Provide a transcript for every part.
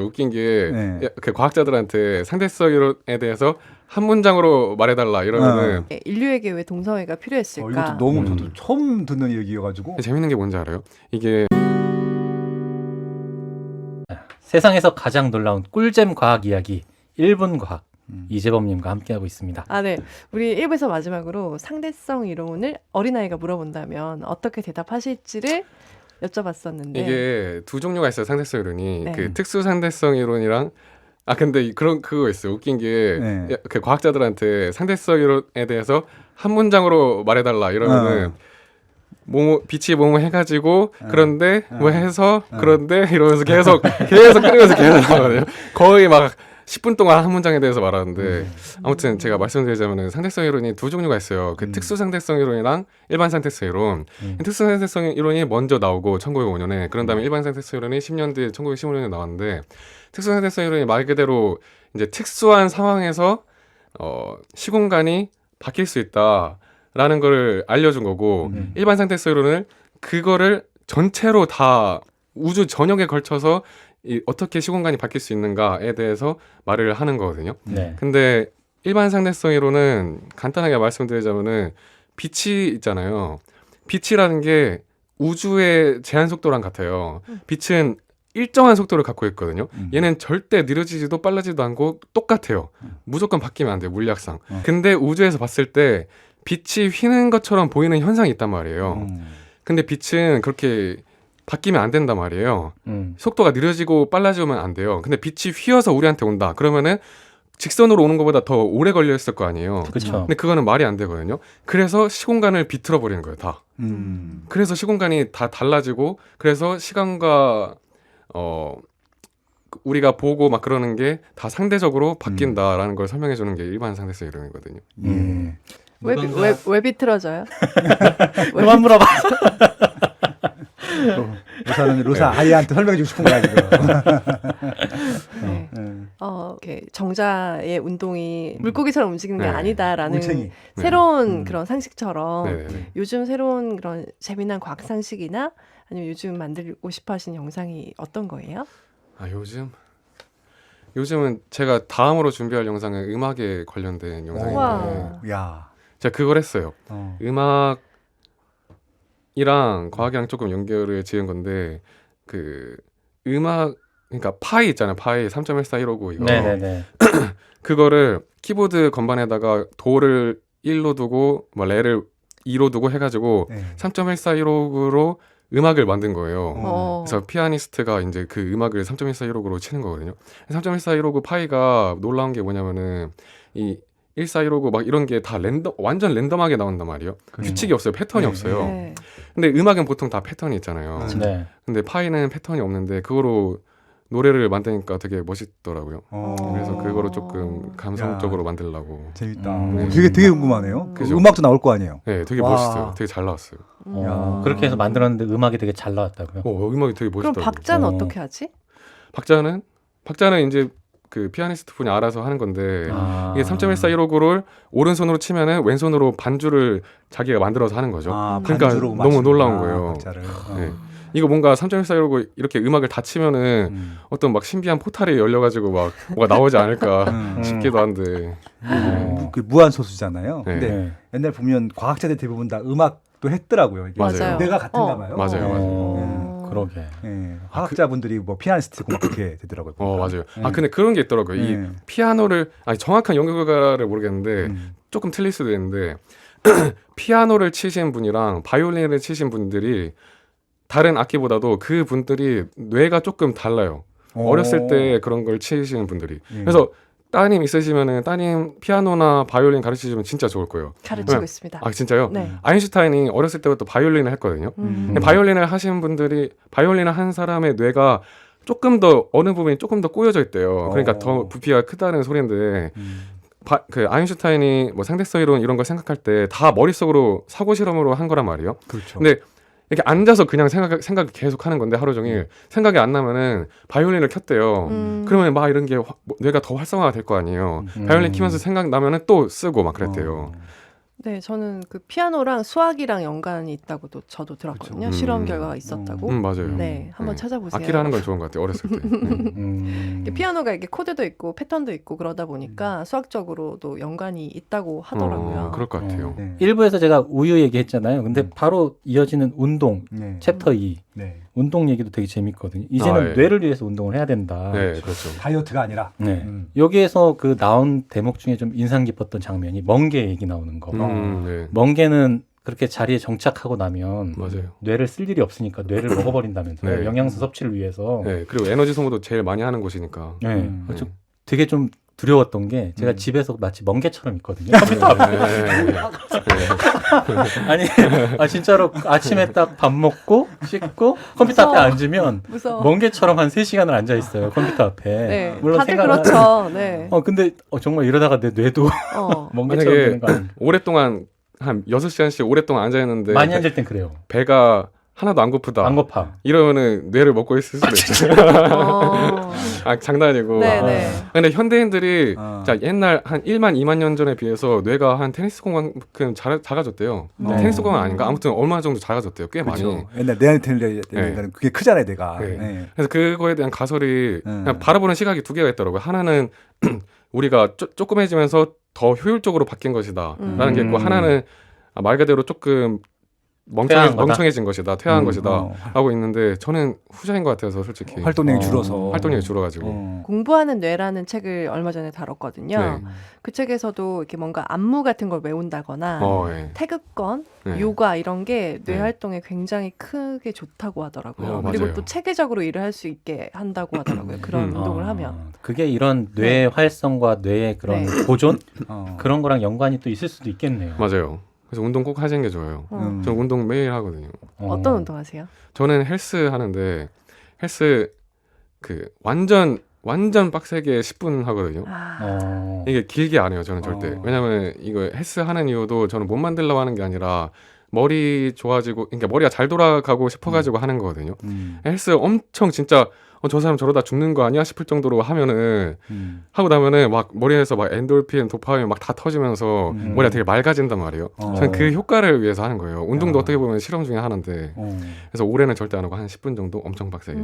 웃긴 게 네. 그 과학자들한테 상대성 이론에 대해서 한 문장으로 말해달라 이러면은 인류에게 왜 동성애가 필요했을까? 이것도 너무 저도 처음 듣는 얘기여가지고 재밌는 게 뭔지 알아요? 이게 세상에서 가장 놀라운 꿀잼 과학 이야기 1분 과학 이재범님과 함께하고 있습니다. 아, 네. 우리 1부에서 마지막으로 상대성 이론을 어린아이가 물어본다면 어떻게 대답하실지를 여쭤봤었는데 이게 두 종류가 있어요. 상대성 이론이 네. 그 특수 상대성 이론이랑 근데 그거 있어요. 웃긴 게 그 과학자들한테 상대성 이론에 대해서 한 문장으로 말해달라 이러면은 뭐 빛이 뭐뭐 해가지고 그런데 뭐 해서 그런데 이러면서 계속 끊으면서 계속 나거든요. 거의 막 10분 동안 한 문장에 대해서 말하는데 아무튼 제가 말씀드리자면 상대성 이론이 두 종류가 있어요. 그 특수 상대성 이론이랑 일반 상대성 이론. 특수 상대성 이론이 먼저 나오고 1905년에 그런 다음에 일반 상대성 이론이 10년 뒤에 1915년에 나왔는데 특수 상대성 이론이 말 그대로 이제 특수한 상황에서 시공간이 바뀔 수 있다라는 걸 알려준 거고 일반 상대성 이론은 그거를 전체로 다 우주 전역에 걸쳐서 어떻게 시공간이 바뀔 수 있는가에 대해서 말을 하는 거거든요. 네. 근데 일반 상대성 이론은 간단하게 말씀드리자면은 빛이 있잖아요. 빛이라는 게 우주의 제한 속도랑 같아요. 빛은 일정한 속도를 갖고 있거든요. 얘는 절대 느려지지도 빨라지도 않고 똑같아요. 무조건 바뀌면 안 돼요, 물리학상. 근데 우주에서 봤을 때 빛이 휘는 것처럼 보이는 현상이 있단 말이에요. 근데 빛은 그렇게 바뀌면 안 된단 말이에요. 속도가 느려지고 빨라지면 안 돼요. 근데 빛이 휘어서 우리한테 온다. 그러면은 직선으로 오는 것보다 더 오래 걸렸을 거 아니에요. 그렇죠. 근데 그거는 말이 안 되거든요. 그래서 시공간을 비틀어 버리는 거예요, 다. 그래서 시공간이 다 달라지고 그래서 시간과 우리가 보고 막 그러는 게 다 상대적으로 바뀐다라는 걸 설명해 주는 게 일반 상대성 이론이거든요. 왜 비틀어져요? 그만 물어봐. 로사 아이한테 설명해주고 싶은 거야 지금. 네. 이렇게 정자의 운동이 물고기처럼 움직이는 게 아니다라는 물챙이. 새로운 그런 상식처럼 네네. 요즘 새로운 그런 재미난 과학 상식이나 아니면 요즘 만들고 싶어 하시는 영상이 어떤 거예요? 요즘은 제가 다음으로 준비할 영상은 음악에 관련된 영상인데 우와. 야. 제가 그걸 했어요. 음악이랑 과학이랑 조금 연결을 지은 건데 그 음악 그러니까 파이 있잖아요. 파이 3.1415 이거. 네네네. 그거를 키보드 건반에다가 도를 1로 두고 뭐 레를 2로 두고 해가지고 3.1416으로 음악을 만든 거예요. 그래서 피아니스트가 이제 그 음악을 3.1416으로 치는 거거든요. 3.1416 파이가 놀라운 게 뭐냐면은 이 1415고 막 이런 게 다 완전 랜덤하게 나온단 말이에요. 규칙이 없어요. 패턴이 없어요. 네. 근데 음악은 보통 다 패턴이 있잖아요. 네. 근데 파이는 패턴이 없는데 그거로 노래를 만드니까 되게 멋있더라고요. 그래서 그거로 조금 감성적으로 만들려고. 재밌다. 되게 궁금하네요. 그죠? 음악도 나올 거 아니에요. 네, 되게 와. 멋있어요. 되게 잘 나왔어요. 그렇게 해서 만들었는데 음악이 되게 잘 나왔다고요? 음악이 되게 그럼 멋있더라고요. 박자는 어떻게 하지? 박자는 이제 그 피아니스트 분이 알아서 하는 건데 이게 3.1415를 오른손으로 치면은 왼손으로 반주를 자기가 만들어서 하는 거죠. 그러니까 너무 놀라운 거예요. 네. 이거 뭔가 3.1415 이렇게 음악을 다 치면은 어떤 막 신비한 포탈이 열려가지고 막 뭐가 나오지 않을까 싶기도 한데. 그 무한 소수잖아요. 네. 근데 옛날 보면 과학자들 대부분 다 음악도 했더라고요. 이게 맞아요. 내가 같은가 봐요. 맞아요. 그러게. 과학자분들이 뭐 피아니스트고 그렇게 되더라고요. 맞아요. 근데 그런 게 있더라고요. 이 피아노를 정확한 연구 결과를 모르겠는데 조금 틀릴 수도 있는데 피아노를 치신 분이랑 바이올린을 치신 분들이 다른 악기보다도 그 분들이 뇌가 조금 달라요. 어렸을 때 그런 걸 치시는 분들이. 그래서 따님 있으시면은 따님 피아노나 바이올린 가르치시면 진짜 좋을 거예요. 가르치고 있습니다. 진짜요? 네. 아인슈타인이 어렸을 때부터 바이올린을 했거든요. 근데 바이올린을 하시는 분들이 바이올린을 한 사람의 뇌가 조금 더 어느 부분이 조금 더 꼬여져 있대요. 그러니까 더 부피가 크다는 소리인데 그 아인슈타인이 뭐 상대성 이론 이런 걸 생각할 때 다 머릿속으로 사고 실험으로 한 거란 말이에요. 그렇죠. 근데 이렇게 앉아서 그냥 생각을 계속 하는 건데 하루 종일 생각이 안 나면은 바이올린을 켰대요. 그러면 막 이런 게 뇌가 더 활성화가 될 거 아니에요. 바이올린 키면서 생각 나면은 또 쓰고 막 그랬대요. 네, 저는 그 피아노랑 수학이랑 연관이 있다고도 저도 들었거든요. 그쵸. 실험 결과가 있었다고. 맞아요. 네, 한번 네. 찾아보세요. 악기를 하는 건 좋은 것 같아요. 어렸을 때. 네. 이게 피아노가 이게 코드도 있고 패턴도 있고 그러다 보니까 수학적으로도 연관이 있다고 하더라고요. 그럴 것 같아요. 네. 일부에서 제가 우유 얘기했잖아요. 근데 바로 이어지는 운동 네. 챕터 2 네. 운동 얘기도 되게 재밌거든요. 이제는 예. 뇌를 위해서 운동을 해야 된다. 네, 그렇죠. 다이어트가 아니라. 네. 여기에서 그 나온 대목 중에 좀 인상 깊었던 장면이 멍게 얘기 나오는 거. 네. 멍게는 그렇게 자리에 정착하고 나면 맞아요. 뇌를 쓸 일이 없으니까 뇌를 먹어버린다면서요. 네. 영양소 섭취를 위해서. 네, 그리고 에너지 소모도 제일 많이 하는 곳이니까. 네. 네. 좀 되게 좀 두려웠던 게 제가 집에서 마치 멍게처럼 있거든요. 아니, 진짜로 아침에 딱 밥 먹고 씻고 컴퓨터 앞에 무서워. 앉으면 무서워. 멍게처럼 한 3시간을 앉아 있어요. 컴퓨터 앞에. 네, 물론 다들 생각은- 그렇죠. 네. 근데 정말 이러다가 내 뇌도 멍게처럼 만약에 되는 거 아닌가. 오랫동안 한 6시간씩 오랫동안 앉아 있는데 많이 앉을 땐 그래요. 배가 하나도 안 고프다. 안 고파. 이러면은 뇌를 먹고 있을 수도 있죠. 어. 아, 장난이고. 네네. 근데 현대인들이 어. 자, 옛날 한 1만 2만 년 전에 비해서 뇌가 한 테니스 공만큼 작아졌대요. 네. 테니스 공만 아닌가? 아무튼 얼마 정도 작아졌대요. 꽤 많이. 그렇죠. 옛날 네안데르탈 그게 크잖아요, 내가. 네. 네. 그래서 그거에 대한 가설이 그냥 바라보는 시각이 두 개가 있더라고요. 하나는 우리가 조그매지면서 더 효율적으로 바뀐 것이다라는 게 있고, 하나는 말 그대로 조금 퇴화한 거다? 멍청해진 것이다, 퇴화한 것이다 어. 하고 있는데 저는 후자인 것 같아서 솔직히 활동량이 줄어서. 활동량이 줄어가지고. 공부하는 뇌라는 책을 얼마 전에 다뤘거든요. 네. 그 책에서도 이렇게 뭔가 안무 같은 걸 외운다거나 예. 태극권, 네. 요가 이런 게 뇌 네. 활동에 굉장히 크게 좋다고 하더라고요. 맞아요. 그리고 또 체계적으로 일을 할 수 있게 한다고 하더라고요. 그런 운동을 하면. 그게 이런 뇌 활성과 뇌의 그런 네. 보존 어. 그런 거랑 연관이 또 있을 수도 있겠네요. 맞아요. 그래서 운동 꼭 하시는 게 좋아요. 저는 운동 매일 하거든요. 어떤 운동 하세요? 저는 헬스 하는데 헬스 그 완전 빡세게 10분 하거든요. 이게 길게 안 해요. 저는 절대. 왜냐면 이거 헬스 하는 이유도 저는 몸 만들려고 하는 게 아니라 머리 좋아지고, 그러니까 머리가 잘 돌아가고 싶어가지고 하는 거거든요. 헬스 엄청 진짜 저 사람 저러다 죽는 거 아니야 싶을 정도로 하면은 하고 나면은 막 머리에서 막 엔돌핀, 도파민 막 다 터지면서 머리가 되게 맑아진단 말이에요. 저는 그 효과를 위해서 하는 거예요. 운동도 어떻게 보면 실험 중에 하는데, 그래서 올해는 절대 안 하고 한 10분 정도 엄청 빡세게.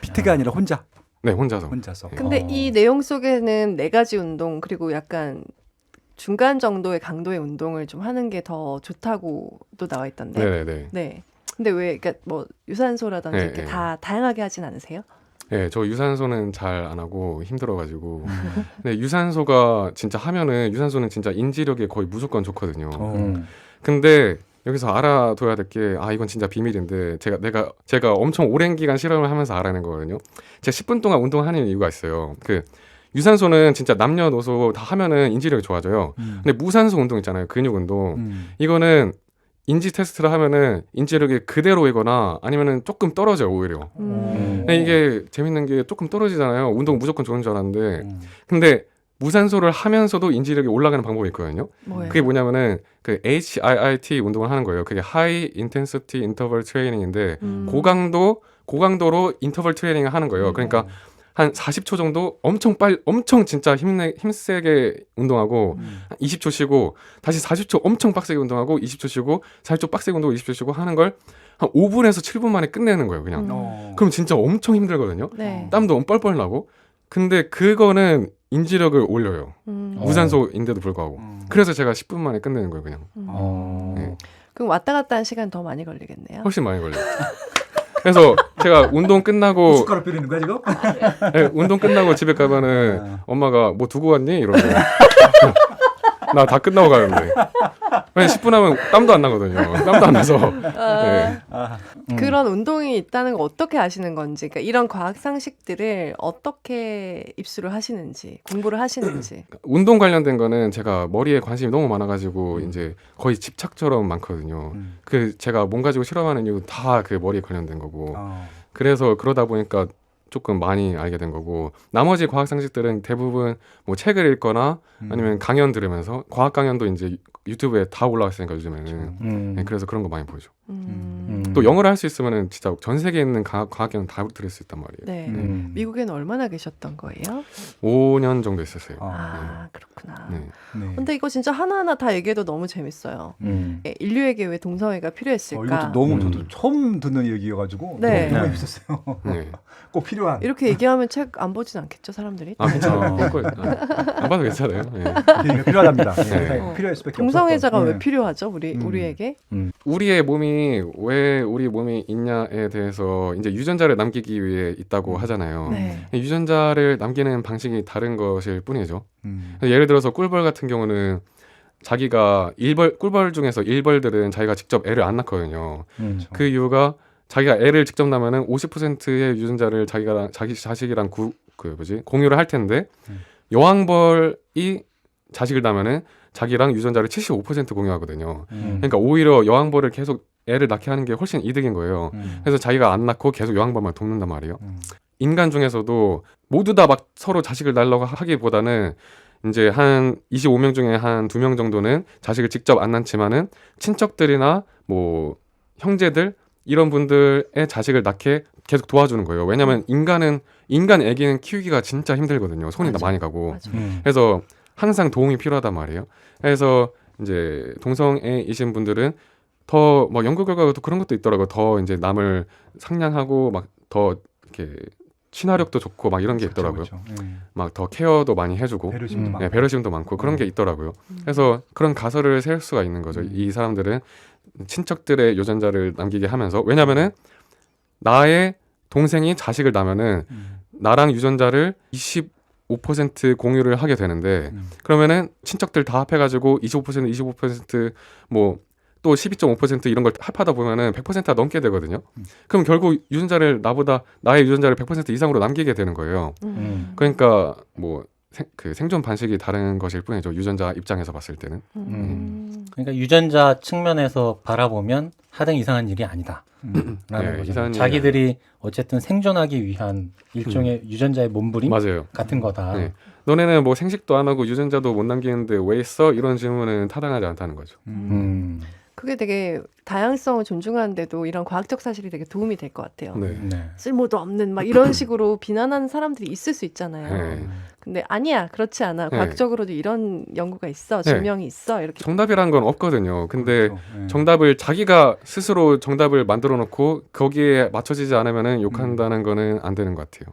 피트가 아니라 혼자. 네, 혼자서. 근데 이 내용 속에는 4가지 운동 그리고 약간 중간 정도의 강도의 운동을 좀 하는 게 더 좋다고도 나와 있던데. 네네네. 네. 근데 왜 그러니까 뭐 유산소라든지 네, 이렇게 네. 다 다양하게 하진 않으세요? 네, 저 유산소는 잘 안 하고 힘들어가지고. 근데 유산소가 진짜 하면은 유산소는 진짜 인지력에 거의 무조건 좋거든요. 근데 여기서 알아둬야 될 게, 이건 진짜 비밀인데 제가 엄청 오랜 기간 실험을 하면서 알아낸 거거든요. 제가 10분 동안 운동하는 이유가 있어요. 그 유산소는 진짜 남녀노소 다 하면은 인지력이 좋아져요. 근데 무산소 운동 있잖아요. 근육 운동. 이거는 인지 테스트를 하면은 인지력이 그대로이거나 아니면은 조금 떨어져요, 오히려. 근데 이게 재밌는 게 조금 떨어지잖아요. 운동 무조건 좋은 줄 알았는데. 근데 무산소를 하면서도 인지력이 올라가는 방법이 있거든요. 뭐예요? 그게 뭐냐면은 그 HIIT 운동을 하는 거예요. 그게 High Intensity Interval Training인데 고강도로 인터벌 트레이닝을 하는 거예요. 그러니까 한 40초 정도 엄청 진짜 힘세게 운동하고 20초 쉬고 다시 40초 엄청 빡세게 운동하고 20초 쉬고 40초 빡세게 운동하고 20초 쉬고 하는 걸 한 5분에서 7분 만에 끝내는 거예요, 그냥. 그럼 진짜 엄청 힘들거든요. 네. 땀도 뻘뻘 나고. 근데 그거는 인지력을 올려요. 무산소인데도 불구하고. 그래서 제가 10분 만에 끝내는 거예요, 그냥. 네. 그럼 왔다 갔다 한 시간 더 많이 걸리겠네요. 훨씬 많이 걸려요. 그래서 제가 운동 끝나고 숟가락 뿌리는 거야 지금? 네, 운동 끝나고 집에 가면은 엄마가 뭐 두고 왔니? 이러고. 나 다 끝나고 가는데. 왜냐면 10분 하면 땀도 안 나거든요. 땀도 안 나서. 네. 그런 운동이 있다는 거 어떻게 아시는 건지, 그러니까 이런 과학 상식들을 어떻게 입수를 하시는지, 공부를 하시는지. 운동 관련된 거는 제가 머리에 관심이 너무 많아가지고 이제 거의 집착처럼 많거든요. 그 제가 몸 가지고 실험하는 이유 다 그 머리에 관련된 거고. 그래서 그러다 보니까 조금 많이 알게 된 거고, 나머지 과학 상식들은 대부분 뭐 책을 읽거나 아니면 강연 들으면서, 과학 강연도 이제 유튜브에 다 올라왔으니까 요즘에는. 네, 그래서 그런 거 많이 보죠. 또 영어를 할 수 있으면은 진짜 전 세계에 있는 과학기관 다 들을 수 있단 말이에요. 네. 미국에는 얼마나 계셨던 거예요? 5년 정도 있었어요. 그렇구나. 네. 네. 근데 이거 진짜 하나하나 다 얘기해도 너무 재밌어요. 예, 인류에게 왜 동성애가 필요했을까? 이것도 너무 저도 처음 듣는 얘기여가지고 네. 너무 재밌었어요. 네. 꼭 필요한. 이렇게 얘기하면 책 안 보진 않겠죠, 사람들이? 괜찮아요. 안 봐도 괜찮아요. 네. 얘기가 필요하답니다. 네. 필요할 수밖에 동성애자가 없었던. 왜 필요하죠, 우리에게? 우리의 몸이 왜 우리 몸이 있냐에 대해서 이제 유전자를 남기기 위해 있다고 하잖아요. 네. 유전자를 남기는 방식이 다른 것일 뿐이죠. 음. 예를 들어서 꿀벌 같은 경우는 자기가 꿀벌 중에서 일벌들은 자기가 직접 애를 안 낳거든요. 그 이유가 자기가 애를 직접 낳으면은 50%의 유전자를 자기 자식이랑 공유를 할 텐데 여왕벌이 자식을 낳으면은 자기랑 유전자를 75% 공유하거든요. 그러니까 오히려 여왕벌을 계속 애를 낳게 하는 게 훨씬 이득인 거예요. 그래서 자기가 안 낳고 계속 여왕벌만 돕는단 말이에요. 인간 중에서도 모두 다 막 서로 자식을 낳으려고 하기보다는 이제 한 25명 중에 한 2명 정도는 자식을 직접 안 낳지만은 친척들이나 뭐 형제들 이런 분들의 자식을 낳게 계속 도와주는 거예요. 왜냐하면 인간 아기는 키우기가 진짜 힘들거든요. 손이 다 많이 가고. 맞아. 그래서 항상 도움이 필요하단 말이에요. 그래서 이제 동성애이신 분들은 더 뭐 연구 결과도 그런 것도 있더라고요. 더 이제 남을 상냥하고 막 더 이렇게 친화력도 좋고 막 이런 게 있더라고요. 막 더 케어도 많이 해주고 배려심도 많고. 배려심도 많고 그런 게 있더라고요. 그래서 그런 가설을 세울 수가 있는 거죠. 이 사람들은 친척들의 유전자를 남기게 하면서 왜냐면은 나의 동생이 자식을 낳으면은 나랑 유전자를 25% 공유를 하게 되는데 그러면은 친척들 다 합해가지고 25%뭐 또 12.5% 이런 걸 합하다 보면은 100%가 넘게 되거든요. 그럼 결국 나의 유전자를 100% 이상으로 남기게 되는 거예요. 그러니까 뭐 생존 반식이 다른 것일 뿐이죠. 유전자 입장에서 봤을 때는. 그러니까 유전자 측면에서 바라보면 하등 이상한 일이 아니다. 라는 거죠. 이상한 일이 자기들이 어쨌든 생존하기 위한 일종의 유전자의 몸부림 맞아요. 같은 거다. 네. 너네는 뭐 생식도 안 하고 유전자도 못 남기는데 왜 있어? 이런 질문은 타당하지 않다는 거죠. 그게 되게 다양성을 존중하는데도 이런 과학적 사실이 되게 도움이 될 것 같아요. 네. 네. 쓸모도 없는 막 이런 식으로 비난하는 사람들이 있을 수 있잖아요. 네. 근데 아니야, 그렇지 않아. 네. 과학적으로도 이런 연구가 있어, 네. 증명이 있어 이렇게. 정답이란 건 없거든요. 근데 그렇죠. 네. 정답을 자기가 스스로 정답을 만들어 놓고 거기에 맞춰지지 않으면은 욕한다는 거는 안 되는 것 같아요.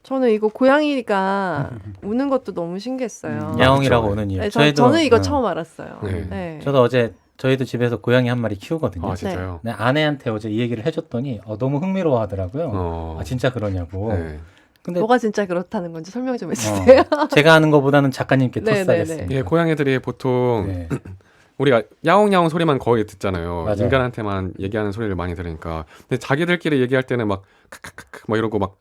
저는 이거 고양이가 우는 것도 너무 신기했어요. 야옹이라고 그렇죠. 오는 이유. 네, 저는 이거 네. 처음 알았어요. 네. 네. 저도 어제 저희도 집에서 고양이 한 마리 키우거든요. 아 진짜요? 네, 아내한테 어제 이 얘기를 해줬더니 너무 흥미로워하더라고요. 진짜 그러냐고. 네. 근데 뭐가 진짜 그렇다는 건지 설명 좀 해주세요. 제가 아는 것보다는 작가님께 네, 토스하겠습니다. 예, 고양이들이 보통 네. 우리가 야옹야옹 소리만 거의 듣잖아요. 맞아요. 인간한테만 얘기하는 소리를 많이 들으니까. 근데 자기들끼리 얘기할 때는 막 크크크크 막 이러고 막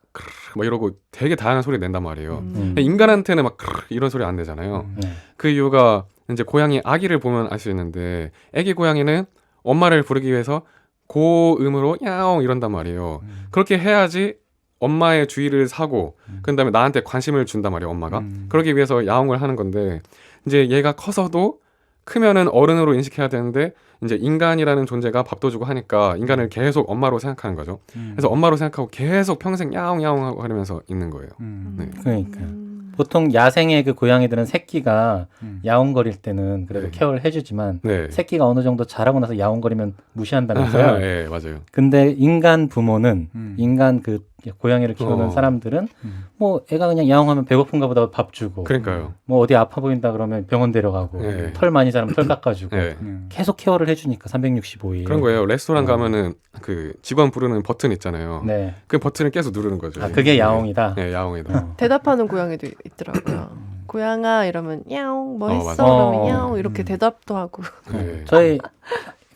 이러고 되게 다양한 소리 낸단 말이에요. 근데 인간한테는 막 이런 소리 안 내잖아요. 네. 그 이유가 이제 고양이 아기를 보면 알 수 있는데 아기 고양이는 엄마를 부르기 위해서 고음으로 야옹 이런단 말이에요. 그렇게 해야지 엄마의 주의를 사고 그다음에 나한테 관심을 준단 말이에요. 엄마가. 그러기 위해서 야옹을 하는 건데 이제 얘가 커서도 크면은 어른으로 인식해야 되는데 이제 인간이라는 존재가 밥도 주고 하니까 인간을 계속 엄마로 생각하는 거죠. 그래서 엄마로 생각하고 계속 평생 야옹야옹 하고 하면서 있는 거예요. 네. 그러니까요. 보통 야생의 그 고양이들은 새끼가 야옹거릴 때는 그래도 네. 케어를 해주지만 네. 새끼가 어느 정도 자라고 나서 야옹거리면 무시한다면서요. 네, 맞아요. 근데 인간 부모는 인간 그 고양이를 키우는 어. 사람들은 뭐 애가 그냥 야옹하면 배고픈가 보다 밥 주고 그러니까요. 뭐 어디 아파 보인다 그러면 병원 데려가고 네. 털 많이 자라면 털 깎아주고 네. 계속 케어를 해주니까 365일 그런 거예요. 레스토랑 가면은 그 직원 부르는 버튼 있잖아요. 네. 그 버튼을 계속 누르는 거죠. 그게 야옹이다. 네, 야옹이다. 대답하는 고양이도 있더라고요. 고양아 이러면 야옹 뭐 했어? 맞아. 그러면 야옹 이렇게 대답도 하고. 네. 저희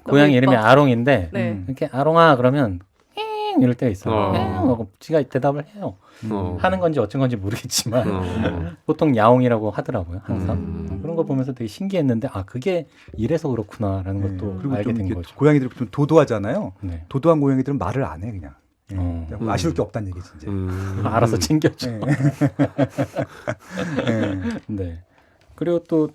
고양이 예뻐. 이름이 아롱인데 네. 이렇게 아롱아 그러면 잉 이럴 때가 있어요. 잉 하고 지가 대답을 해요. 하는 건지 어쩐 건지 모르겠지만 보통 야옹이라고 하더라고요. 항상 그런 거 보면서 되게 신기했는데 그게 이래서 그렇구나라는 것도 그리고 알게 좀 된 이렇게 거죠. 고양이들이 좀 도도하잖아요. 네. 도도한 고양이들은 말을 안 해 그냥. 그냥 아쉬울 게 없다는 얘기지 이제. 알아서 챙겨줘. 네. 네. 그리고 또